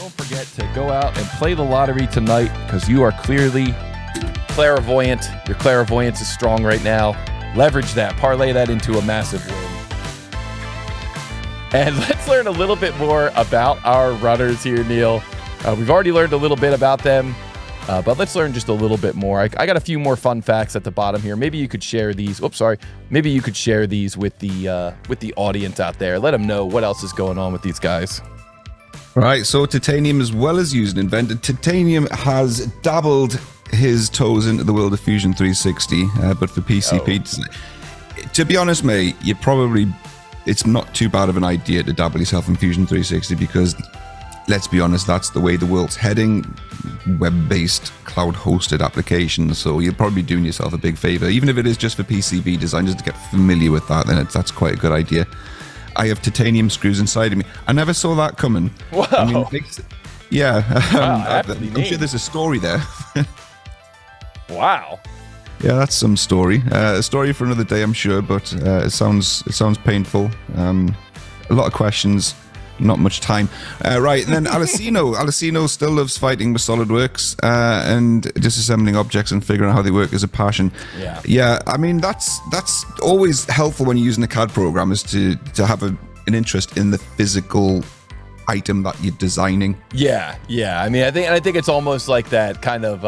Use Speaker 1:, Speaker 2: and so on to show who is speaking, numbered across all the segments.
Speaker 1: Don't forget to go out and play the lottery tonight because you are clearly clairvoyant. Your clairvoyance is strong right now. Leverage that. Parlay that into a massive win. And let's learn a little bit more about our runners here, Neil. We've already learned a little bit about them, but let's learn just a little bit more. I got a few more fun facts at the bottom here. Maybe you could share these. Oops, sorry. Maybe you could share these with the audience out there. Let them know what else is going on with these guys.
Speaker 2: Right, so Titanium, as well as using Inventor, Titanium has dabbled his toes into the world of Fusion 360, but for PCP. To be honest, mate, it's not too bad of an idea to dabble yourself in Fusion 360 because, let's be honest, that's the way the world's heading, web-based, cloud-hosted applications, so you're probably doing yourself a big favor. Even if it is just for PCB designers to get familiar with that, then that's quite a good idea. I have titanium screws inside of me. I never saw that coming.
Speaker 1: Wow.
Speaker 2: I mean, yeah.
Speaker 1: Wow,
Speaker 2: I'm sure there's a story there.
Speaker 1: Wow.
Speaker 2: Yeah, that's some story. A story for another day, I'm sure, but it sounds painful. A lot of questions, not much time. Right, and then Alessiino. Alessiino still loves fighting with SOLIDWORKS and disassembling objects and figuring out how they work is a passion. Yeah. I mean, that's always helpful when you're using a CAD program, is to have an interest in the physical item that you're designing.
Speaker 1: Yeah. I mean, I think it's almost like that kind of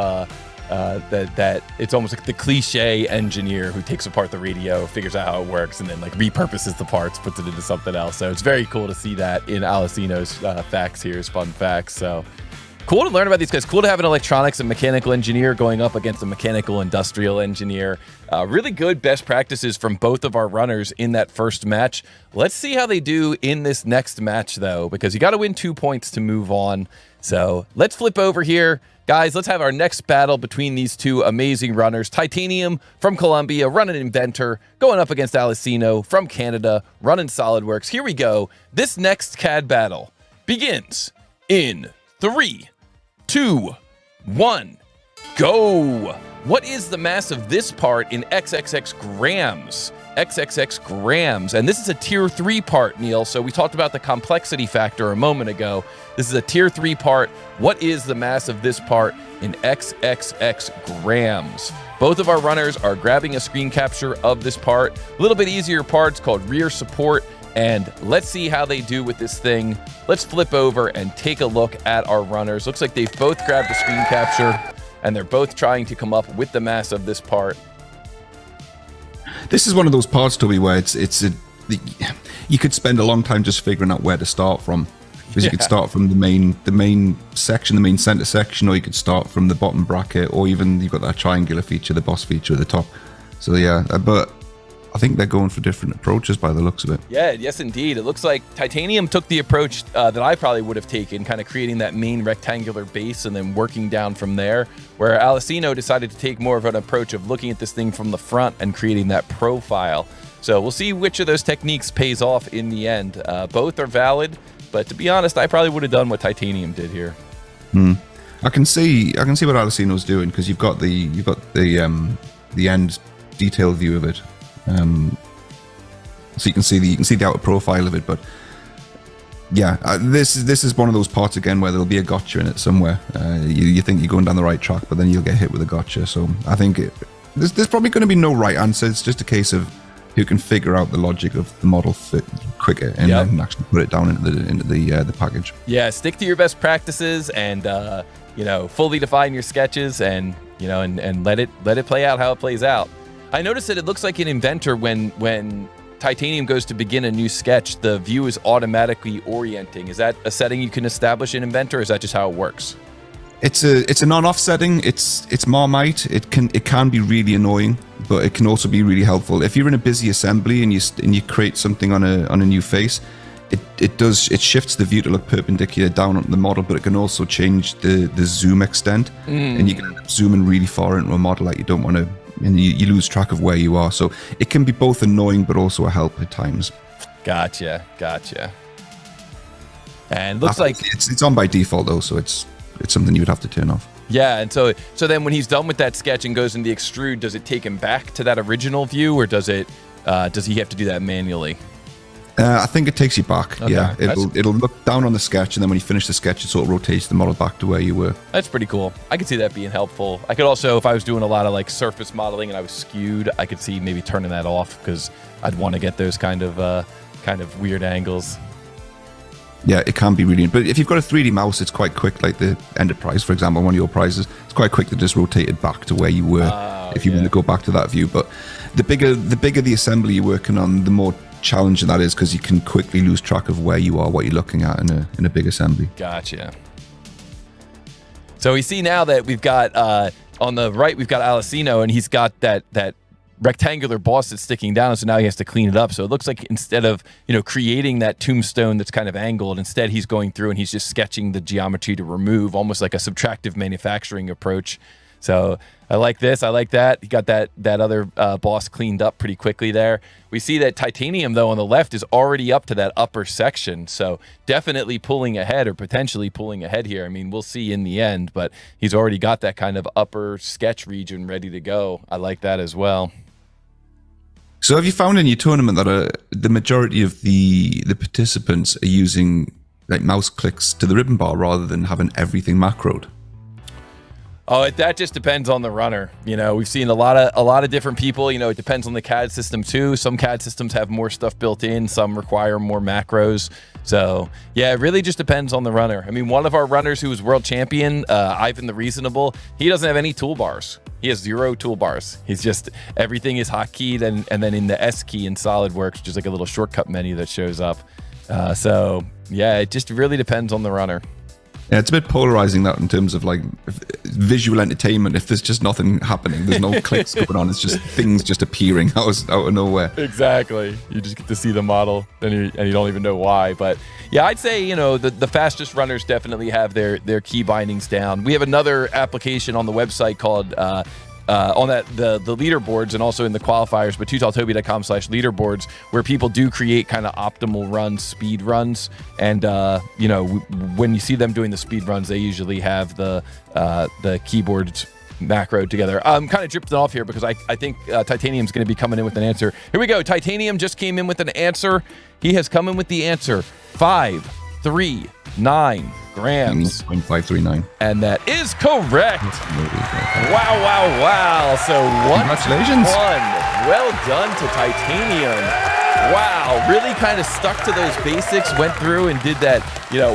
Speaker 1: that it's almost like the cliche engineer who takes apart the radio, figures out how it works, and then like repurposes the parts, puts it into something else. So it's very cool to see that in Alessiino's facts here, his fun facts. So cool to learn about these guys. Cool to have an electronics and mechanical engineer going up against a mechanical industrial engineer. Really good best practices from both of our runners in that first match. Let's see how they do in this next match, though, because you got to win 2 points to move on. So let's flip over here. Guys, let's have our next battle between these two amazing runners. Titanium from Colombia, running Inventor, going up against Alessiino from Canada, running SolidWorks. Here we go. This next CAD battle begins in 3, 2, 1, go. What is the mass of this part in XXX grams? XXX grams. And this is a tier 3 part, Neil. So we talked about the complexity factor a moment ago. This is a tier 3 part. What is the mass of this part in XXX grams? Both of our runners are grabbing a screen capture of this part. A little bit easier part. It's called rear support. And let's see how they do with this thing. Let's flip over and take a look at our runners. Looks like they've both grabbed a screen capture, and they're both trying to come up with the mass of this part.
Speaker 2: This is one of those parts, Toby, where you could spend a long time just figuring out where to start from. Because you could start from the main section, the main center section, or you could start from the bottom bracket, or even you've got that triangular feature, the boss feature at the top. So yeah, but I think they're going for different approaches by the looks of it.
Speaker 1: Yeah, yes, indeed. It looks like Titanium took the approach that I probably would have taken, kind of creating that main rectangular base and then working down from there, where Alessiino decided to take more of an approach of looking at this thing from the front and creating that profile. So we'll see which of those techniques pays off in the end. Both are valid, but to be honest, I probably would have done what Titanium did here.
Speaker 2: I can see what Alessiino's doing, because you've got the end detailed view of it. So you can see the outer profile of it, but yeah, this is one of those parts again where there'll be a gotcha in it somewhere. You think you're going down the right track, but then you'll get hit with a gotcha. So I think there's probably going to be no right answer. It's just a case of who can figure out the logic of the model fit quicker and then actually put it down into the package. Yeah,
Speaker 1: stick to your best practices and fully define your sketches and and let it play out how it plays out. I noticed that it looks like in Inventor when Titanium goes to begin a new sketch, the view is automatically orienting. Is that a setting you can establish in Inventor, or is that just how it works?
Speaker 2: It's an on-off setting. It's Marmite. It can be really annoying, but it can also be really helpful. If you're in a busy assembly and you create something on a new face, it shifts the view to look perpendicular down on the model, but it can also change the zoom extent, and you can end up zooming really far into a model that you don't want to, and you lose track of where you are. So it can be both annoying but also a help at times.
Speaker 1: Gotcha. And looks like
Speaker 2: it's on by default though, so it's something you would have to turn off.
Speaker 1: Yeah, and so then when he's done with that sketch and goes into the extrude, does it take him back to that original view, or does he have to do that manually?
Speaker 2: I think it takes you back.
Speaker 1: Okay.
Speaker 2: Yeah, it'll look down on the sketch, and then when you finish the sketch, it sort of rotates the model back to where you were.
Speaker 1: That's pretty cool. I could see that being helpful. I could also, if I was doing a lot of like surface modeling and I was skewed, I could see maybe turning that off because I'd want to get those kind of weird angles.
Speaker 2: Yeah, it can be really. But if you've got a 3D mouse, it's quite quick. Like the Enterprise, for example, one of your prizes, it's quite quick to just rotate it back to where you were if you want to go back to that view. But the bigger the assembly you're working on, the more challenging that is, because you can quickly lose track of where you are, what you're looking at in a big assembly.
Speaker 1: Gotcha. So we see now that we've got on the right, we've got Alessiino, and he's got that rectangular boss that's sticking down, so now he has to clean it up. So it looks like instead of creating that tombstone that's kind of angled, instead he's going through and he's just sketching the geometry to remove, almost like a subtractive manufacturing approach. So I like this. I like that. He got that other boss cleaned up pretty quickly there. We see that titanium, though, on the left is already up to that upper section. So definitely pulling ahead, or potentially pulling ahead here. I mean, we'll see in the end, but he's already got that kind of upper sketch region ready to go. I like that as well.
Speaker 2: So have you found in your tournament that the majority of the participants are using like mouse clicks to the ribbon bar rather than having everything macroed?
Speaker 1: Oh, that just depends on the runner. We've seen a lot of different people. It depends on the CAD system too. Some CAD systems have more stuff built in. Some require more macros. So yeah, it really just depends on the runner. I mean, one of our runners who was world champion, Ivan the Reasonable, he doesn't have any toolbars. He has 0 toolbars. He's just, everything is hotkeyed, and then in the S key in SolidWorks, which is like a little shortcut menu that shows up. So yeah, it just really depends on the runner.
Speaker 2: Yeah, it's a bit polarizing that in terms of like visual entertainment. If there's just nothing happening, there's no clicks going on. It's just things just appearing out of nowhere.
Speaker 1: Exactly. You just get to see the model, and you don't even know why. But yeah, I'd say the fastest runners definitely have their key bindings down. We have another application on the website called on the leaderboards, and also in the qualifiers, but tutaltoby.com/leaderboards, where people do create kind of optimal runs, speed runs, and when you see them doing the speed runs, they usually have the keyboards macro together. I'm kind of drifting off here because I think Titanium's going to be coming in with an answer. Here we go. Titanium just came in with an answer. He has come in with the answer: 539 grams.
Speaker 2: 0.539.
Speaker 1: And that is correct. Wow. So
Speaker 2: congratulations.
Speaker 1: Well done to Titanium. Wow, really kind of stuck to those basics, went through and did that,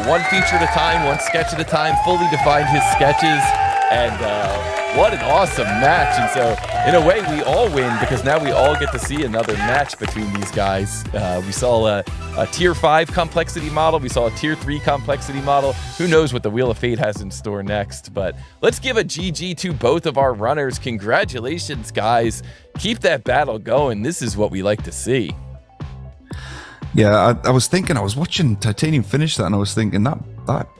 Speaker 1: one feature at a time, one sketch at a time, fully defined his sketches. And what an awesome match. And so in a way, we all win, because now we all get to see another match between these guys. We saw a tier 5 complexity model. We saw a tier 3 complexity model. Who knows what the Wheel of Fate has in store next. But let's give a GG to both of our runners. Congratulations, guys. Keep that battle going. This is what we like to see.
Speaker 2: Yeah, I was watching Titanium finish that, and I was thinking that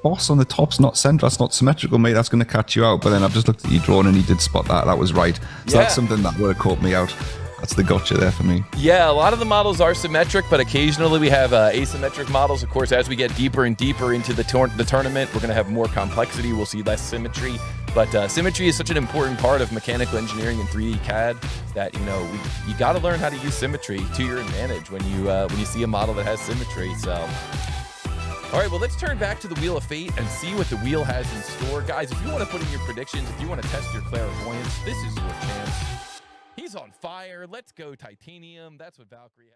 Speaker 2: boss on the top's not central, that's not symmetrical, mate, that's going to catch you out. But then I've just looked at your drawing and he did spot that. That was right. So
Speaker 1: yeah.
Speaker 2: That's something that would have caught me out. That's the gotcha there for me.
Speaker 1: Yeah, a lot of the models are symmetric, but occasionally we have asymmetric models. Of course, as we get deeper and deeper into the tournament, we're going to have more complexity. We'll see less symmetry. But symmetry is such an important part of mechanical engineering and 3D CAD that, you got to learn how to use symmetry to your advantage when you see a model that has symmetry. So, all right, well, let's turn back to the Wheel of Fate and see what the wheel has in store. Guys, if you want to put in your predictions, if you want to test your clairvoyance, this is your chance. He's on fire. Let's go, Titanium. That's what Valkyrie had.